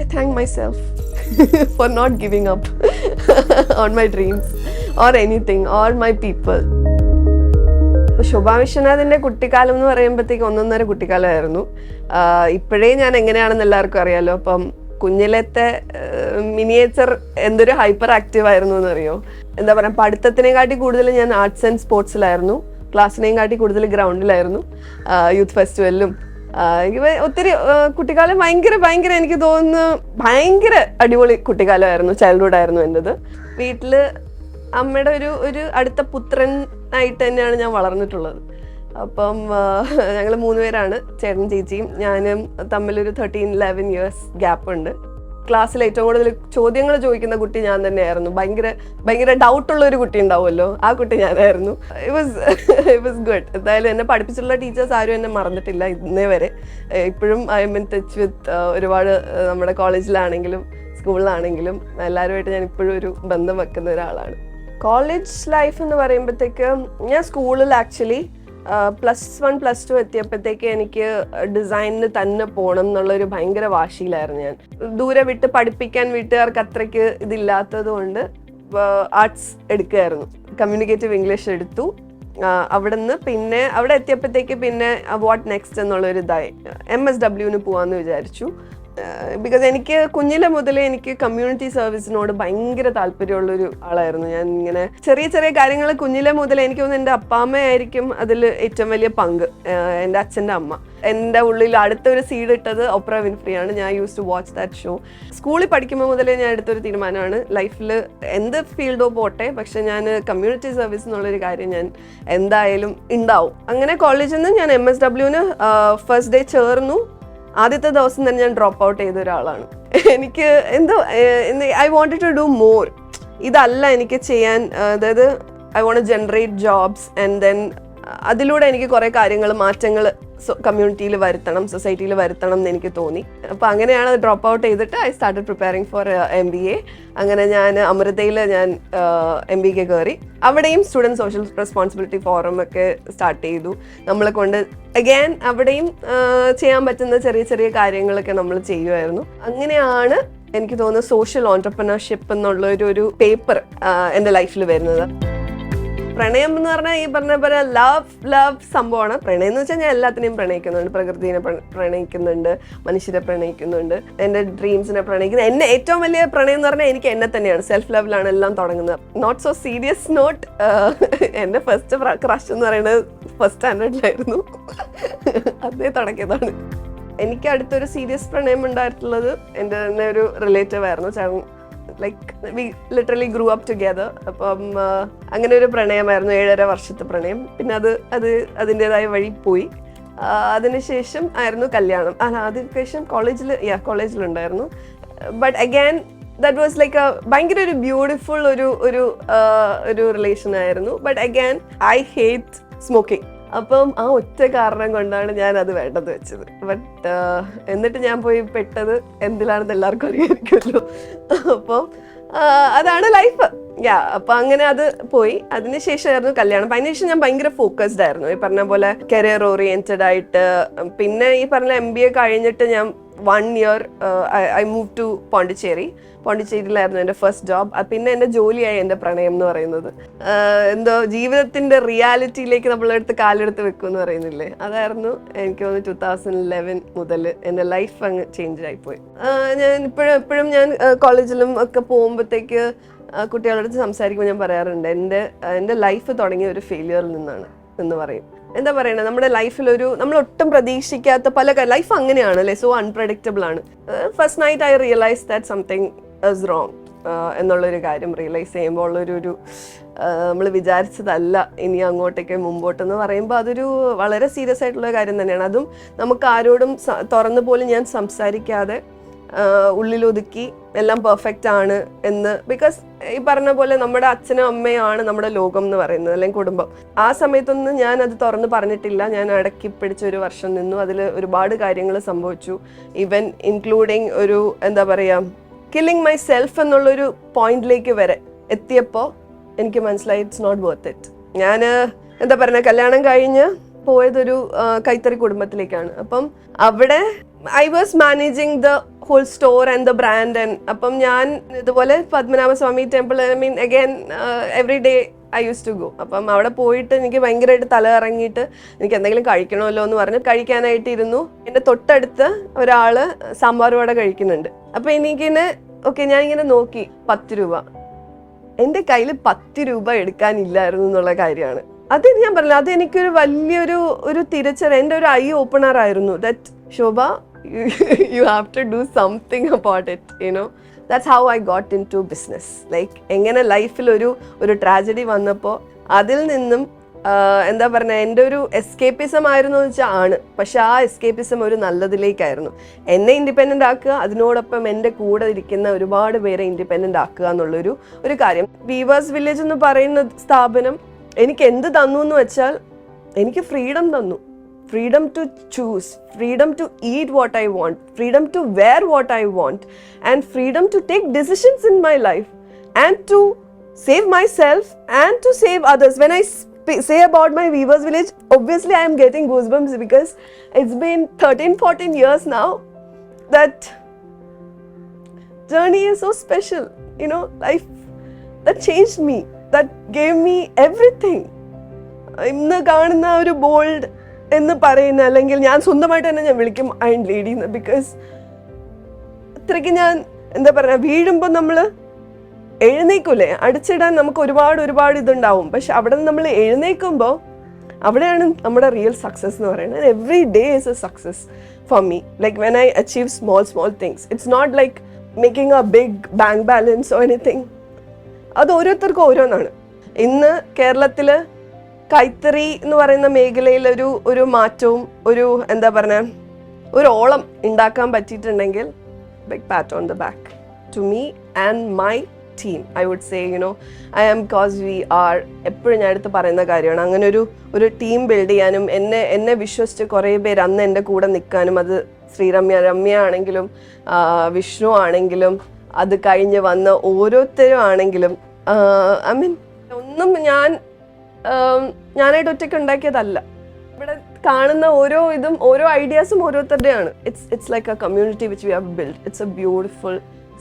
I thank myself for not giving up on my dreams or anything or my people. Shobha വിശ്വനാഥിന്റെ കുട്ടിക്കാലം എന്ന് പറയുമ്പോഴത്തേക്ക് ഒന്നൊന്നര കുട്ടിക്കാലമായിരുന്നു. ഇപ്പോഴേ ഞാൻ എങ്ങനെയാണെന്ന് എല്ലാവർക്കും അറിയാലോ. അപ്പം കുഞ്ഞിലത്തെ മിനിയേച്ചർ എന്തൊരു ഹൈപ്പർ ആക്റ്റീവ് ആയിരുന്നു എന്നറിയോ. എന്താ പറയുക, പഠിത്തത്തിനെക്കാട്ടി കൂടുതൽ ഞാൻ ആർട്സ് ആൻഡ് സ്പോർട്സിലായിരുന്നു, ക്ലാസ്സിനെയും കാട്ടി കൂടുതൽ ഗ്രൗണ്ടിലായിരുന്നു, യൂത്ത് ഫെസ്റ്റിവലിലും. ഒത്തിരി കുട്ടിക്കാലം ഭയങ്കര എനിക്ക് തോന്നുന്നു ഭയങ്കര അടിപൊളി കുട്ടിക്കാലമായിരുന്നു, ചൈൽഡ്ഹുഡ് ആയിരുന്നു എൻ്റെത്. വീട്ടില് അമ്മയുടെ ഒരു അടുത്ത പുത്രനായിട്ട് തന്നെയാണ് ഞാൻ വളർന്നിട്ടുള്ളത്. അപ്പം ഞങ്ങൾ 3 പേരാണ്, ചേട്ടൻ ചേച്ചിയും ഞാനും തമ്മിലൊരു 13-11 ഇയേഴ്സ് ഗ്യാപ്പ് ഉണ്ട്. ക്ലാസ്സിൽ ഏറ്റവും കൂടുതൽ ചോദ്യങ്ങൾ ചോദിക്കുന്ന കുട്ടി ഞാൻ തന്നെയായിരുന്നു. ഭയങ്കര ഡൗട്ടുള്ള ഒരു കുട്ടി ഉണ്ടാവുമല്ലോ, ആ കുട്ടി ഞാനായിരുന്നു. It was good. എന്തായാലും എന്നെ പഠിപ്പിച്ചിട്ടുള്ള ടീച്ചേഴ്സ് ആരും എന്നെ മറന്നിട്ടില്ല ഇന്നേ വരെ. ഇപ്പോഴും I M in touch with ഒരുപാട് നമ്മുടെ കോളേജിലാണെങ്കിലും സ്കൂളിലാണെങ്കിലും എല്ലാവരുമായിട്ട് ഞാൻ ഇപ്പോഴും ഒരു ബന്ധം വെക്കുന്ന ഒരാളാണ്. കോളേജ് ലൈഫ് എന്ന് പറയുമ്പോഴത്തേക്ക് ഞാൻ സ്കൂളിൽ ആക്ച്വലി +1 +2 എത്തിയപ്പോഴത്തേക്ക് എനിക്ക് ഡിസൈനിന് തന്നെ പോകണം എന്നുള്ളൊരു ഭയങ്കര വാശിയിലായിരുന്നു ഞാൻ. ദൂരെ വിട്ട് പഠിപ്പിക്കാൻ വീട്ടുകാർക്ക് അത്രയ്ക്ക് ഇതില്ലാത്തത് കൊണ്ട് ആർട്സ് എടുക്കുകയായിരുന്നു. കമ്മ്യൂണിക്കേറ്റീവ് ഇംഗ്ലീഷ് എടുത്തു. പിന്നെ അവിടെ എത്തിയപ്പോഴത്തേക്ക് പിന്നെ വാട്ട് നെക്സ്റ്റ് എന്നുള്ളൊരു ഇതായി. MSW പോവാന്ന് വിചാരിച്ചു. ബിക്കോസ് എനിക്ക് കുഞ്ഞിലെ മുതലേ എനിക്ക് കമ്മ്യൂണിറ്റി സർവീസിനോട് ഭയങ്കര താല്പര്യമുള്ളൊരു ആളായിരുന്നു. ഞാൻ ഇങ്ങനെ ചെറിയ കാര്യങ്ങൾ കുഞ്ഞിലെ മുതലേ എനിക്ക് തോന്നുന്നു എൻ്റെ അപ്പാമ്മയായിരിക്കും അതിൽ ഏറ്റവും വലിയ പങ്ക്. എൻ്റെ അച്ഛൻ്റെ അമ്മ എൻ്റെ ഉള്ളിൽ അടുത്തൊരു സീഡ് ഇട്ടത് ഓപ്ര വിൻഫ്രി ആണ്. ഞാൻ use to watch that show. സ്കൂളിൽ പഠിക്കുമ്പോൾ മുതലേ ഞാൻ എടുത്തൊരു തീരുമാനമാണ്, ലൈഫിൽ എന്ത് ഫീൽഡോ പോട്ടെ, പക്ഷെ ഞാൻ കമ്മ്യൂണിറ്റി സർവീസ് എന്നുള്ളൊരു കാര്യം ഞാൻ എന്തായാലും ഉണ്ടാവും. അങ്ങനെ കോളേജിൽ നിന്ന് ഞാൻ MSW ഫസ്റ്റ് ഡേ ചേർന്നു. ആദ്യത്തെ ദിവസം തന്നെ ഞാൻ ഡ്രോപ്പ് ഔട്ട് ചെയ്ത ഒരാളാണ്. എനിക്ക് I wanted to do more. ഇതല്ല എനിക്ക് ചെയ്യാൻ, അതായത് I want generate jobs and then അതിലൂടെ എനിക്ക് കുറേ മാറ്റങ്ങൾ കമ്മ്യൂണിറ്റിയിൽ വരുത്തണം, സൊസൈറ്റിയിൽ വരുത്തണം എന്ന് എനിക്ക് തോന്നി. അപ്പോൾ അങ്ങനെയാണ് ഡ്രോപ്പ് ഔട്ട് ചെയ്തിട്ട് I started preparing for MBA. അങ്ങനെ ഞാൻ അമൃതയിൽ ഞാൻ MBA കയറി. അവിടെയും സ്റ്റുഡൻറ് സോഷ്യൽ റെസ്പോൺസിബിലിറ്റി ഫോറം ഒക്കെ സ്റ്റാർട്ട് ചെയ്തു. നമ്മളെ കൊണ്ട് അഗൈൻ അവിടെയും ചെയ്യാൻ പറ്റുന്ന ചെറിയ കാര്യങ്ങളൊക്കെ നമ്മൾ ചെയ്യുമായിരുന്നു. അങ്ങനെയാണ് എനിക്ക് തോന്നുന്നു സോഷ്യൽ ഓൺട്രപ്രണർഷിപ്പ് എന്നുള്ളൊരു പേപ്പർ എൻ്റെ ലൈഫിൽ വരുന്നത്. പ്രണയം എന്ന് പറഞ്ഞാൽ ഈ പറഞ്ഞ പോലെ ലവ് സംഭവമാണ്. പ്രണയം എന്ന് വെച്ചാൽ ഞാൻ എല്ലാത്തിനെയും പ്രണയിക്കുന്നുണ്ട്. പ്രകൃതിനെ പ്രണയിക്കുന്നുണ്ട്, മനുഷ്യരെ പ്രണയിക്കുന്നുണ്ട്, എൻ്റെ ഡ്രീംസിനെ പ്രണയിക്കുന്നു. എന്നെ ഏറ്റവും വലിയ പ്രണയം എന്ന് പറഞ്ഞാൽ എനിക്ക് എന്നെ തന്നെയാണ്. സെൽഫ് ലവിലാണ് എല്ലാം തുടങ്ങുന്നത്. Not so serious not. എൻ്റെ ഫസ്റ്റ് ക്രഷ് എന്ന് പറയുന്നത് ഫസ്റ്റ് സ്റ്റാൻഡേർഡിലായിരുന്നു. അതേ തുടങ്ങിയതാണ്. എനിക്ക് അടുത്തൊരു സീരിയസ് പ്രണയം ഉണ്ടായിട്ടുള്ളത് എൻ്റെ തന്നെ ഒരു റിലേറ്റീവ് ആയിരുന്നു. Like we literally grew up together. അപ്പം അങ്ങനെ ഒരു പ്രണയമായിരുന്നു, 7.5 വർഷത്തെ പ്രണയം. പിന്നെ അതിൻ്റെതായ വഴി പോയി. അതിനുശേഷം ആയിരുന്നു കല്യാണം. അതിനുശേഷം കോളേജിലുണ്ടായിരുന്നു. But again that was like ഭയങ്കര ഒരു ബ്യൂട്ടിഫുൾ ഒരു റിലേഷൻ ആയിരുന്നു. But again I hate smoking. അപ്പം ആ ഒറ്റ കാരണം കൊണ്ടാണ് ഞാൻ അത് വേണ്ടത് വെച്ചത്. ബട്ട് എന്നിട്ട് ഞാൻ പോയി പെട്ടത് എന്തിലാണെന്ന് എല്ലാവർക്കും അറിയാമായിരിക്കുമല്ലോ. അപ്പം അതാണ് ലൈഫ്. അപ്പം അങ്ങനെ അത് പോയി. അതിനുശേഷമായിരുന്നു കല്യാണം. അപ്പം അതിനുശേഷം ഞാൻ ഭയങ്കര ഫോക്കസ്ഡ് ആയിരുന്നു, ഈ പറഞ്ഞ പോലെ കരിയർ ഓറിയൻറ്റഡ് ആയിട്ട്. പിന്നെ ഈ പറഞ്ഞ MBA കഴിഞ്ഞിട്ട് ഞാൻ 1 ഇയർ ഐ മൂവ് ടു പോണ്ടിച്ചേരിയിലായിരുന്നു എൻ്റെ ഫസ്റ്റ് ജോബ്. പിന്നെ എൻ്റെ ജോലിയായി എൻ്റെ പ്രണയം എന്ന് പറയുന്നത്. എന്തോ ജീവിതത്തിൻ്റെ റിയാലിറ്റിയിലേക്ക് നമ്മളെടുത്ത് കാലെടുത്ത് വെക്കും എന്ന് പറയുന്നില്ലേ, അതായിരുന്നു എനിക്ക് തോന്നുന്നു 2011 മുതൽ എൻ്റെ ലൈഫ് അങ്ങ് ചേഞ്ച് ആയിപ്പോയി. ഞാൻ എപ്പോഴും ഞാൻ കോളേജിലും ഒക്കെ പോകുമ്പോഴത്തേക്ക് കുട്ടികളോട് സംസാരിക്കുമ്പോൾ ഞാൻ പറയാറുണ്ട്, എൻ്റെ ലൈഫ് തുടങ്ങിയ ഒരു ഫെയിലിയറിൽ നിന്നാണ് എന്ന് പറയും. എന്താ പറയണത്, നമ്മുടെ ലൈഫിൽ നമ്മൾ ഒട്ടും പ്രതീക്ഷിക്കാത്ത പല ലൈഫ് അങ്ങനെയാണ് അല്ലേ, സോ അൺപ്രഡിക്റ്റബിൾ ആണ്. First night I realise that something is wrong എന്നുള്ളൊരു കാര്യം റിയലൈസ് ചെയ്യുമ്പോൾ ഉള്ളൊരു നമ്മൾ വിചാരിച്ചതല്ല ഇനി അങ്ങോട്ടേക്ക് മുമ്പോട്ടെന്ന് പറയുമ്പോൾ അതൊരു വളരെ സീരിയസ് ആയിട്ടുള്ള കാര്യം തന്നെയാണ്. അതും നമുക്ക് ആരോടും തുറന്നു പോലും ഞാൻ സംസാരിക്കാതെ ഉള്ളിലൊതുക്കി എല്ലാം പെർഫെക്റ്റ് ആണ് എന്ന്. ബിക്കോസ് ഈ പറഞ്ഞ പോലെ നമ്മുടെ അച്ഛനും അമ്മയാണ് നമ്മുടെ ലോകം എന്ന് പറയുന്നത്, അല്ലെങ്കിൽ കുടുംബം. ആ സമയത്തൊന്നും ഞാൻ അത് തുറന്ന് പറഞ്ഞിട്ടില്ല. ഞാൻ അടക്കി പിടിച്ച 1 വർഷം നിന്നു. അതിൽ ഒരുപാട് കാര്യങ്ങൾ സംഭവിച്ചു. ഈവൻ ഇൻക്ലൂഡിങ് എന്താ പറയുക, കില്ലിങ് മൈ സെൽഫ് എന്നുള്ളൊരു പോയിന്റിലേക്ക് വരെ എത്തിയപ്പോൾ എനിക്ക് മനസ്സിലായി ഇറ്റ്സ് നോട്ട് വർത്ത് ഇറ്റ്. ഞാൻ എന്താ പറയുക, കല്യാണം കഴിഞ്ഞ് പോയതൊരു കൈത്തറി കുടുംബത്തിലേക്കാണ്. അപ്പം അവിടെ I was managing the whole store and the brand. And അപ്പം ഞാൻ ഇതുപോലെ Padmanabhaswamy temple, I mean again every day I use to go. അപ്പം അവിടെ പോയിട്ട് എനിക്ക് ഭയങ്കരമായിട്ട് തല ഇറങ്ങിയിട്ട് എനിക്ക് എന്തെങ്കിലും കഴിക്കണമല്ലോ എന്ന് പറഞ്ഞ് കഴിക്കാനായിട്ട് ഇരുന്നു. എൻ്റെ തൊട്ടടുത്ത് ഒരാൾ സാമ്പാർ വട കഴിക്കുന്നുണ്ട്. അപ്പം എനിക്കിങ്ങനെ ഞാനിങ്ങനെ നോക്കി 10 രൂപ. എൻ്റെ കയ്യിൽ 10 രൂപ എടുക്കാനില്ലായിരുന്നു എന്നുള്ള കാര്യമാണ്. അത് ഞാൻ പറഞ്ഞില്ല, അത് എനിക്കൊരു വലിയൊരു തിരിച്ചറിവ്, എൻ്റെ ഒരു ഐ ഓപ്പണർ ആയിരുന്നു. That Shobha, you have to do something about it, you know. That's how I got into business. Like എങ്ങനെ ലൈഫിൽ ഒരു ട്രാജഡി വന്നപ്പോൾ അതിൽ നിന്നും എന്താ പറയുക, എൻ്റെ ഒരു എസ്കേപ്പിസം ആയിരുന്നു എന്ന് വെച്ചാൽ ആണ്. പക്ഷെ ആ എസ്കേപ്പിസം ഒരു നല്ലതിലേക്കായിരുന്നു. എന്നെ ഇൻഡിപെൻഡൻ്റ് ആക്കുക, അതിനോടൊപ്പം എൻ്റെ കൂടെ ഇരിക്കുന്ന ഒരുപാട് പേരെ ഇൻഡിപെൻഡൻ്റ് ആക്കുക എന്നുള്ളൊരു കാര്യം. വീവേഴ്സ് വില്ലേജ് എന്ന് പറയുന്ന സ്ഥാപനം എനിക്ക് എന്ത് തന്നു എന്ന് വെച്ചാൽ എനിക്ക് ഫ്രീഡം തന്നു. Freedom to choose, freedom to eat what I want, freedom to wear what I want, and freedom to take decisions in my life and to save myself and to save others. When I say about my Weavers Village, obviously I am getting goosebumps because it's been 13-14 years now. That journey is so special, you know, life that changed me, that gave me everything. ഇന്ന് കാണുന്ന ഒരു bold എന്ന് പറയുന്ന, അല്ലെങ്കിൽ ഞാൻ സ്വന്തമായിട്ട് തന്നെ ഞാൻ വിളിക്കും അയൺ ലേഡി എന്ന്. ബിക്കോസ് അത്രയ്ക്ക് ഞാൻ എന്താ പറയുക, വീഴുമ്പോൾ നമ്മൾ എഴുന്നേക്കൂലേ, അടിച്ചിടാൻ നമുക്ക് ഒരുപാട് ഇതുണ്ടാവും. പക്ഷെ അവിടെ നിന്ന് നമ്മൾ എഴുന്നേൽക്കുമ്പോൾ അവിടെയാണ് നമ്മുടെ റിയൽ സക്സസ് എന്ന് പറയുന്നത്. Every day is a success for me. Like when I achieve small things, it's not like making a big bank balance or anything. അത് ഓരോരുത്തർക്കും ഓരോന്നാണ്. ഇന്ന് കേരളത്തിൽ കൈത്തറി എന്ന് പറയുന്ന മേഖലയിൽ ഒരു മാറ്റവും എന്താ പറയുക, ഒരു ഓളം ഉണ്ടാക്കാൻ പറ്റിയിട്ടുണ്ടെങ്കിൽ big pat on the back to me and my team. I would say, you know, I am because we are, എപ്പോഴും ഞാൻ എടുത്ത് പറയുന്ന കാര്യമാണ്. അങ്ങനെ ഒരു ടീം ബിൽഡ് ചെയ്യാനും എന്നെ വിശ്വസിച്ച് കുറേ പേര് അന്ന് എൻ്റെ കൂടെ നിൽക്കാനും, അത് രമ്യ ആണെങ്കിലും വിഷ്ണു ആണെങ്കിലും അത് കഴിഞ്ഞ് വന്ന ഓരോരുത്തരും ആണെങ്കിലും, ഐ മീൻ ഒന്നും ഞാനായിട്ട് ഒറ്റയ്ക്ക് ഉണ്ടാക്കിയതല്ല. ഇവിടെ കാണുന്ന ഓരോ ഐഡിയാസും ഓരോരുത്തരുടെയാണ്. It's like a community which we have build. It's a beautiful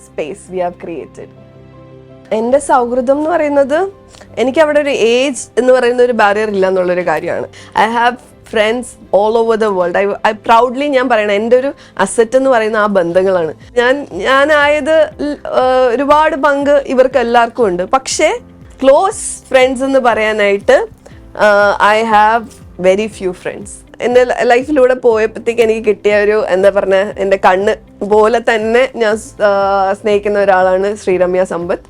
space we have created. എൻ്റെ സൗഹൃദം എന്ന് പറയുന്നത്, എനിക്ക് അവിടെ ഒരു ഏജ് എന്ന് പറയുന്ന ഒരു ബാരിയർ ഇല്ല എന്നുള്ളൊരു കാര്യമാണ്. I have friends all over the world. I proudly ഞാൻ പറയണം, എൻ്റെ ഒരു അസറ്റ് എന്ന് പറയുന്ന ആ ബന്ധങ്ങളാണ്. ഞാനായത് ഒരുപാട് പങ്ക് ഇവർക്ക് എല്ലാവർക്കും ഉണ്ട്. പക്ഷേ ക്ലോസ് ഫ്രണ്ട്സ് എന്ന് പറയാനായിട്ട് I have very few friends. എൻ്റെ ലൈഫിലൂടെ പോയപ്പോഴത്തേക്ക് എനിക്ക് കിട്ടിയ എന്താ പറഞ്ഞ, എൻ്റെ കണ്ണ് പോലെ തന്നെ ഞാൻ സ്നേഹിക്കുന്ന ഒരാളാണ് രമ്യ സമ്പത്ത്.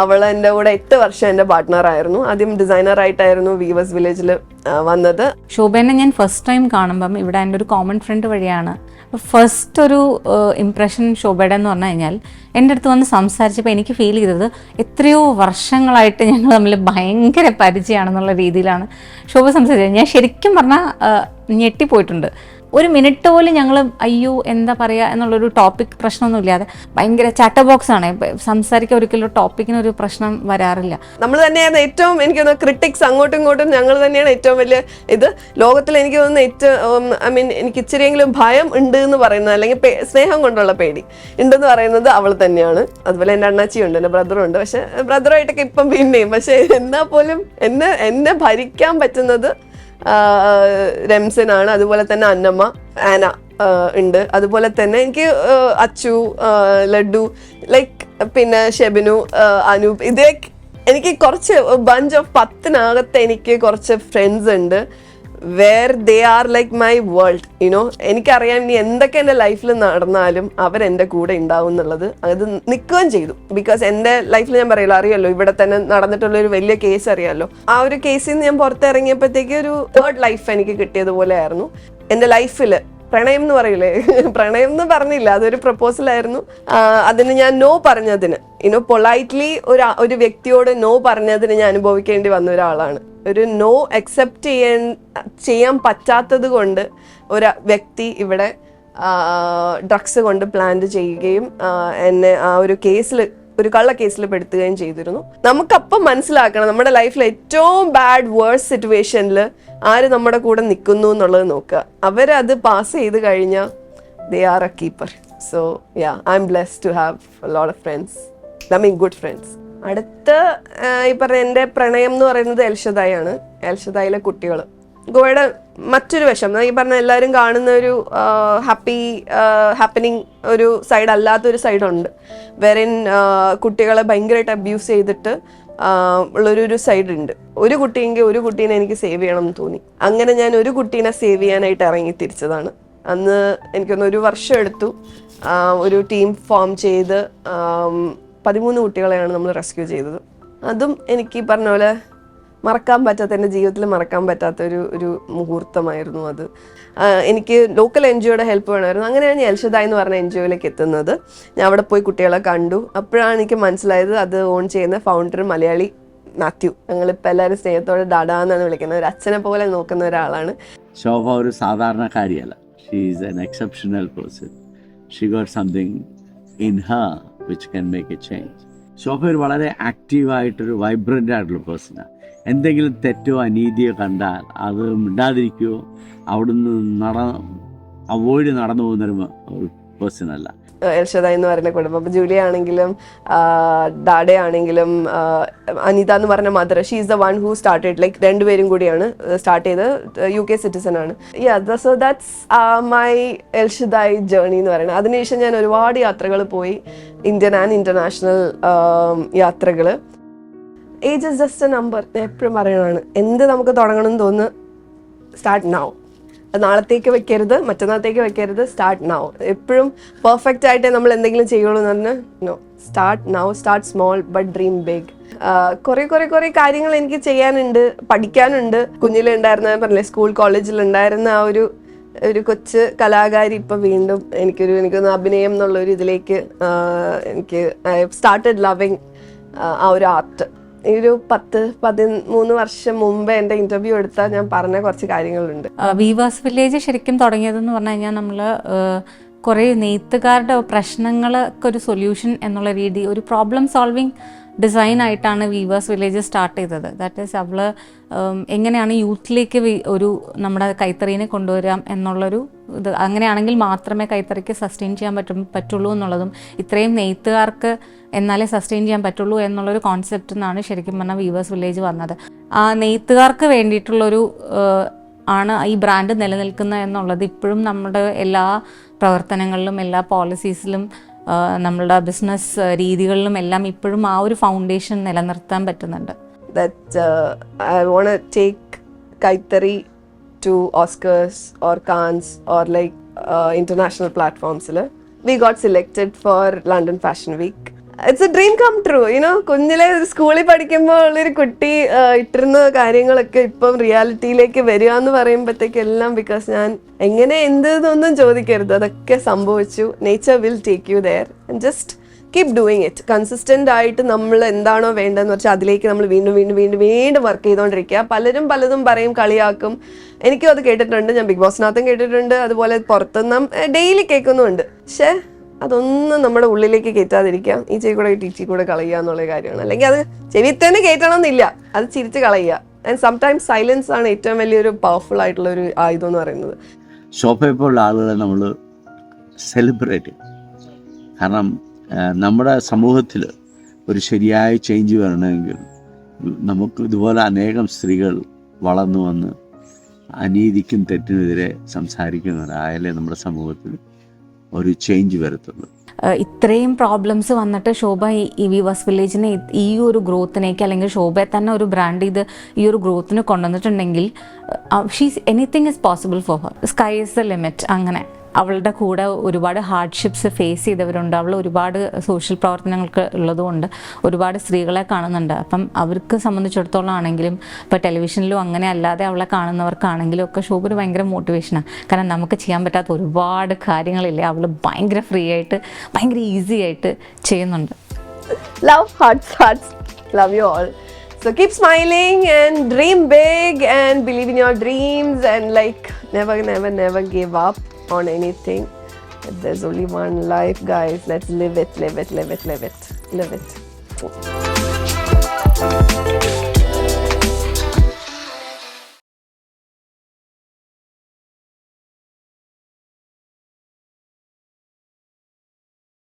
അവൾ എൻ്റെ കൂടെ 8 വർഷം എൻ്റെ പാർട്ട്ണറായിരുന്നു. ആദ്യം ഡിസൈനറായിട്ടായിരുന്നു വീവേഴ്സ് വില്ലേജിൽ വന്നത്. ശോഭേനെ ഞാൻ ഫസ്റ്റ് ടൈം കാണുമ്പം ഇവിടെ എൻ്റെ ഒരു കോമൺ ഫ്രണ്ട് വഴിയാണ്. ഫസ്റ്റ് ഒരു ഇംപ്രഷൻ ശോഭയുടെ എന്ന് പറഞ്ഞു കഴിഞ്ഞാൽ, എൻ്റെ അടുത്ത് വന്ന് സംസാരിച്ചപ്പോൾ എനിക്ക് ഫീൽ ചെയ്തത് എത്രയോ വർഷങ്ങളായിട്ട് ഞങ്ങൾ തമ്മിൽ ഭയങ്കര പരിചയമാണെന്നുള്ള രീതിയിലാണ് ശോഭ സംസാരിച്ചത്. ഞാൻ ശരിക്കും പറഞ്ഞാൽ ഞെട്ടിപ്പോയിട്ടുണ്ട്. ഒരു മിനിറ്റ് പോലും ഞങ്ങൾ അയ്യോ എന്താ പറയുക എന്നുള്ളൊരു ടോപ്പിക് പ്രശ്നമൊന്നുമില്ലാതെ ഭയങ്കര ചാറ്റ ബോക്സ് ആണ്. സംസാരിക്കാൻ ഒരിക്കലും ടോപ്പിക്കിനൊരു പ്രശ്നം വരാറില്ല. നമ്മൾ തന്നെയാണ് ഏറ്റവും, എനിക്ക് തോന്നുന്നു, ക്രിട്ടിക്സ്. അങ്ങോട്ടും ഇങ്ങോട്ടും ഞങ്ങൾ തന്നെയാണ് ഏറ്റവും വലിയ ഇത്. ലോകത്തിൽ എനിക്ക് തോന്നുന്നു ഏറ്റവും, ഐ മീൻ, എനിക്ക് ഇച്ചിരിയെങ്കിലും ഭയം ഉണ്ട് എന്ന് പറയുന്നത്, അല്ലെങ്കിൽ സ്നേഹം കൊണ്ടുള്ള പേടി ഉണ്ടെന്ന് പറയുന്നത് അവൾ തന്നെയാണ്. അതുപോലെ എൻ്റെ അണ്ണാച്ചിയുണ്ട്, എൻ്റെ ബ്രദറുണ്ട്. പക്ഷെ ബ്രദറുമായിട്ടൊക്കെ ഇപ്പം പിന്നെയും, പക്ഷെ എന്നാൽ പോലും എന്നെ ഭരിക്കാൻ പറ്റുന്നത് രംസനാണ്. അതുപോലെ തന്നെ ആന ഉണ്ട്. അതുപോലെ തന്നെ എനിക്ക് അച്ചു, ലഡു, ലൈക്ക് പിന്നെ ഷെബിനു, അനൂപ്, ഇതൊക്കെ എനിക്ക് കുറച്ച് ബഞ്ച് ഓഫ് 10 എനിക്ക് കുറച്ച് ഫ്രണ്ട്സ് ഉണ്ട്. Where they are like my world, you know. എനിക്കറിയാം ഇനി എന്തൊക്കെ എൻ്റെ ലൈഫിൽ നടന്നാലും അവരെൻ്റെ കൂടെ ഉണ്ടാവും എന്നുള്ളത്. അത് നിൽക്കുകയും ചെയ്തു. ബിക്കോസ് എൻ്റെ ലൈഫിൽ ഞാൻ അറിയാലോ, ഇവിടെ തന്നെ നടന്നിട്ടുള്ളൊരു വലിയ കേസ് അറിയാമല്ലോ. ആ ഒരു കേസിൽ നിന്ന് ഞാൻ പുറത്തിറങ്ങിയപ്പോഴത്തേക്ക് ഒരു തേർഡ് ലൈഫ് എനിക്ക് കിട്ടിയതുപോലെ ആയിരുന്നു. എൻ്റെ ലൈഫിൽ പ്രണയം എന്ന് പറയില്ലേ, പ്രണയം എന്ന് പറഞ്ഞില്ല, അതൊരു പ്രപ്പോസലായിരുന്നു. അതിന് ഞാൻ നോ പറഞ്ഞതിന്, പൊളൈറ്റ്ലി ഒരു വ്യക്തിയോട് നോ പറഞ്ഞതിന് ഞാൻ അനുഭവിക്കേണ്ടി വന്ന ഒരാളാണ്. ഒരു നോ അക്സെപ്റ്റ് ചെയ്യാൻ പറ്റാത്തത് കൊണ്ട് ഒരു വ്യക്തി ഇവിടെ ഡ്രഗ്സ് കൊണ്ട് പ്ലാന്റ് ചെയ്യുകയും എന്നെ ആ ഒരു കേസിൽ, ഒരു കള്ള കേസിൽ പെടുത്തുകയും ചെയ്തിരുന്നു. നമുക്കപ്പം മനസ്സിലാക്കണം, നമ്മുടെ ലൈഫിൽ ഏറ്റവും ബാഡ് വേഴ്സ് സിറ്റുവേഷനിൽ ആര് നമ്മുടെ കൂടെ നിൽക്കുന്നു എന്നുള്ളത് നോക്കുക. അവരത് പാസ് ചെയ്ത് കഴിഞ്ഞാൽ they are A keeper. So yeah, I'm blessed to have a lot of friends. I mean good friends. അടുത്ത ഈ പറഞ്ഞ എൻ്റെ പ്രണയം എന്ന് പറയുന്നത് എൽഷദായി ആണ്. എൽഷദായിലെ കുട്ടികൾ. ഗോവയുടെ മറ്റൊരു വശം, ഈ പറഞ്ഞ എല്ലാവരും കാണുന്ന ഒരു ഹാപ്പനിങ് ഒരു സൈഡ് അല്ലാത്തൊരു സൈഡുണ്ട്. വെറിൻ കുട്ടികളെ ഭയങ്കരമായിട്ട് അബ്യൂസ് ചെയ്തിട്ട് ഉള്ളൊരു സൈഡ് ഉണ്ട്. ഒരു കുട്ടിയെങ്കിൽ ഒരു കുട്ടീനെ എനിക്ക് സേവ് ചെയ്യണം എന്ന് തോന്നി. അങ്ങനെ ഞാൻ ഒരു കുട്ടീനെ സേവ് ചെയ്യാനായിട്ട് ഇറങ്ങി തിരിച്ചതാണ്. അന്ന് എനിക്കൊന്ന് 1 വർഷം എടുത്തു. ഒരു ടീം ഫോം ചെയ്ത് 13 കുട്ടികളെയാണ് നമ്മൾ റെസ്ക്യൂ ചെയ്തത്. അതും എനിക്ക് പറഞ്ഞ പോലെ മറക്കാൻ പറ്റാത്ത, എൻ്റെ ജീവിതത്തിൽ മറക്കാൻ പറ്റാത്ത ഒരു മുഹൂർത്തമായിരുന്നു അത്. എനിക്ക് ലോക്കൽ NGOയുടെ ഹെൽപ്പ് വേണമായിരുന്നു. അങ്ങനെയാണ് ഞാൻ എൽഷദായി എന്ന് പറഞ്ഞ NGOയിലേക്ക് എത്തുന്നത്. ഞാൻ അവിടെ പോയി കുട്ടികളെ കണ്ടു. അപ്പോഴാണ് എനിക്ക് മനസ്സിലായത് അത് ഓൺ ചെയ്യുന്ന ഫൗണ്ടർ മലയാളി മാത്യു. ഞങ്ങളിപ്പോൾ എല്ലാവരും സ്നേഹത്തോടെ ഡാഡാ എന്നാണ് വിളിക്കുന്നത്. ഒരു അച്ഛനെ പോലെ നോക്കുന്ന ഒരാളാണ്. ശോഭ ഒരു സാധാരണക്കാരിയല്ല. She is an exceptional person. She got something in her which can make a change. Shobha ഒരു വളരെ ആക്റ്റീവായിട്ടൊരു വൈബ്രൻ്റ് ആയിട്ടുള്ള പേഴ്സണാണ്. എന്തെങ്കിലും തെറ്റോ അനീതിയോ കണ്ടാൽ അത് മിണ്ടാതിരിക്കുകയോ അവിടുന്ന് അവോയ്ഡ് നടന്നു പോകുന്നൊരു പേഴ്സണല്ല. എൽഷദായി എന്ന് പറയുന്ന കുടുംബം. അപ്പോൾ ജൂലിയ ആണെങ്കിലും ഡാഡയാണെങ്കിലും അനിത എന്ന് പറഞ്ഞ mother, she is the one who started, like രണ്ടുപേരും കൂടിയാണ് സ്റ്റാർട്ട് ചെയ്ത്. UK സിറ്റിസൺ ആണ്. So that's my El Shaddai journey എന്ന് പറയുന്നത്. അതിനുശേഷം ഞാൻ ഒരുപാട് യാത്രകൾ പോയി, ഇന്ത്യൻ ആൻഡ് ഇൻ്റർനാഷണൽ യാത്രകൾ. Age is just A number. ഞാൻ എപ്പോഴും പറയുന്നതാണ്, എന്ത് നമുക്ക് തുടങ്ങണം എന്ന് തോന്നുന്നു, സ്റ്റാർട്ട് നൗ. നാളത്തേക്ക് വെക്കരുത്, മറ്റന്നാളത്തേക്ക് വെക്കരുത്, സ്റ്റാർട്ട് നൗ. എപ്പോഴും പെർഫെക്റ്റ് ആയിട്ട് നമ്മൾ എന്തെങ്കിലും ചെയ്യുള്ളൂ എന്ന് പറഞ്ഞാൽ no, start now, start small but dream big. കുറേ കാര്യങ്ങൾ എനിക്ക് ചെയ്യാനുണ്ട്, പഠിക്കാനുണ്ട്. കുഞ്ഞിലുണ്ടായിരുന്ന, പറഞ്ഞില്ലേ, സ്കൂൾ കോളേജിലുണ്ടായിരുന്ന ആ ഒരു കൊച്ചു കലാകാരി ഇപ്പം വീണ്ടും എനിക്കൊന്ന് അഭിനയം എന്നുള്ളൊരു ഇതിലേക്ക് എനിക്ക് സ്റ്റാർട്ടഡ് ലവിങ് ആ ഒരു ആർട്ട്. ഈ ഒരു 10-13 വർഷം മുമ്പ് എൻ്റെ ഇന്റർവ്യൂ എടുത്താൽ ഞാൻ പറഞ്ഞ കുറച്ച് കാര്യങ്ങളുണ്ട്. വീവേഴ്സ് വില്ലേജ് ശരിക്കും തുടങ്ങിയതെന്ന് പറഞ്ഞു കഴിഞ്ഞാൽ നമ്മൾ കുറേ നെയ്ത്തുകാരുടെ പ്രശ്നങ്ങൾക്ക് ഒരു സൊല്യൂഷൻ എന്നുള്ള രീതി, ഒരു പ്രോബ്ലം സോൾവിങ് ഡിസൈൻ ആയിട്ടാണ് വീവേഴ്സ് വില്ലേജ് സ്റ്റാർട്ട് ചെയ്തത്. ദാറ്റ് ഈസ് അവൾ എങ്ങനെയാണ് യൂത്തിലേക്ക് ഒരു നമ്മുടെ കൈത്തറീനെ കൊണ്ടുവരാം എന്നുള്ളൊരു ഇത്. അങ്ങനെയാണെങ്കിൽ മാത്രമേ കൈത്തറിക്ക് സസ്റ്റെയിൻ ചെയ്യാൻ പറ്റുള്ളൂ എന്നുള്ളതും, ഇത്രയും നെയ്ത്തുകാർക്ക് എന്നാലേ സസ്റ്റെയിൻ ചെയ്യാൻ പറ്റുള്ളൂ എന്നുള്ളൊരു കോൺസെപ്റ്റിൽ നിന്നാണ് ശരിക്കും പറഞ്ഞാൽ വീവേഴ്സ് വില്ലേജ് വന്നത്. ആ നെയ്ത്തുകാർക്ക് വേണ്ടിയിട്ടുള്ളൊരു ആണ് ഈ ബ്രാൻഡ് നിലനിൽക്കുന്നത് എന്നുള്ളത് ഇപ്പോഴും നമ്മുടെ എല്ലാ പ്രവർത്തനങ്ങളിലും എല്ലാ പോളിസീസിലും നമ്മളുടെ ബിസിനസ് രീതികളിലും എല്ലാം ഇപ്പോഴും ആ ഒരു ഫൗണ്ടേഷൻ നിലനിർത്താൻ പറ്റുന്നുണ്ട്. I want to take Kaithari to Oscars or Cannes or like international platforms. We got selected for London Fashion Week. It's a dream come true, you know. കുഞ്ഞിലെ സ്കൂളിൽ പഠിക്കുമ്പോൾ ഉള്ളൊരു കുട്ടി ഇട്ടിരുന്ന കാര്യങ്ങളൊക്കെ ഇപ്പം റിയാലിറ്റിയിലേക്ക് വരിക എന്ന് പറയുമ്പോഴത്തേക്ക് എല്ലാം ബിക്കോസ് ഞാൻ എങ്ങനെ എന്തെന്നൊന്നും ചോദിക്കരുത്, അതൊക്കെ സംഭവിച്ചു. Nature will take you there and just keep doing it. Consistent ആയിട്ട് നമ്മൾ എന്താണോ വേണ്ടതെന്ന് വെച്ചാൽ അതിലേക്ക് നമ്മൾ വീണ്ടും വർക്ക് ചെയ്തുകൊണ്ടിരിക്കുക. പലതും പറയും, കളിയാക്കും. എനിക്കും അത് കേട്ടിട്ടുണ്ട്. ഞാൻ ബിഗ് ബോസിനകത്തും കേട്ടിട്ടുണ്ട്, അതുപോലെ പുറത്തുനിന്നും ഡെയിലി കേൾക്കുന്നുമുണ്ട്. പക്ഷേ അതൊന്നും നമ്മുടെ ഉള്ളിലേക്ക് കയറ്റാതിരിക്കാം. ഈ ടീച്ചി കൂടെ കളയുക എന്നുള്ള കാര്യമാണ്. അല്ലെങ്കിൽ അത് ചെവി തന്നെ കയറ്റണമെന്നില്ല, അത് ചിരിച്ച് കളയുക. ആൻഡ് സംടൈംസ് സൈലൻസ് ആണ് ഏറ്റവും വലിയൊരു പവർഫുൾ ആയിട്ടുള്ള ഒരു ആയുധം എന്ന് പറയുന്നത്. ശോഭയെപ്പോലുള്ള ആളുകളെ നമ്മൾ സെലിബ്രേറ്റ് ചെയ്യും. കാരണം നമ്മുടെ സമൂഹത്തിൽ ഒരു ശരിയായ ചേഞ്ച് വരണമെങ്കിൽ നമുക്ക് ഇതുപോലെ അനേകം സ്ത്രീകൾ വളർന്നു വന്ന് അനീതിക്കും തെറ്റിനെതിരെ സംസാരിക്കുന്നവരായാലേ നമ്മുടെ സമൂഹത്തിൽ ഒരു ചേഞ്ച് വരത്തുള്ളൂ. ഇത്രയും പ്രോബ്ലംസ് വന്നിട്ട് ശോഭ ഈ വീവേഴ്സ് വില്ലേജിനെ ഈ ഒരു ഗ്രോത്തിനേക്ക്, അല്ലെങ്കിൽ ശോഭയെ തന്നെ ഒരു ബ്രാൻഡ് ചെയ്ത് ഈ ഒരു ഗ്രോത്തിന് കൊണ്ടുവന്നിട്ടുണ്ടെങ്കിൽ anything is possible for her. Sky is the limit. അങ്ങനെ അവളുടെ കൂടെ ഒരുപാട് ഹാർഡ്ഷിപ്സ് ഫേസ് ചെയ്തവരുണ്ട്. അവൾ ഒരുപാട് സോഷ്യൽ പ്രവർത്തനങ്ങൾക്ക് ഉള്ളതുകൊണ്ട് ഒരുപാട് സ്ത്രീകളെ കാണുന്നുണ്ട്. അപ്പം അവർക്ക് സംബന്ധിച്ചിടത്തോളം ആണെങ്കിലും ഇപ്പോൾ ടെലിവിഷനിലും അങ്ങനെ അല്ലാതെ അവളെ കാണുന്നവർക്കാണെങ്കിലും ഒക്കെ ശോഭ ഒരു ഭയങ്കര മോട്ടിവേഷനാണ്. കാരണം നമുക്ക് ചെയ്യാൻ പറ്റാത്ത ഒരുപാട് കാര്യങ്ങളില്ലേ, അവൾ ഭയങ്കര ഫ്രീ ആയിട്ട് ഭയങ്കര ഈസി ആയിട്ട് ചെയ്യുന്നുണ്ട്. Love, hearts, love you all. So keep smiling and dream big and believe in your dreams and like never give up on anything. There's only one life, guys. Let's live it.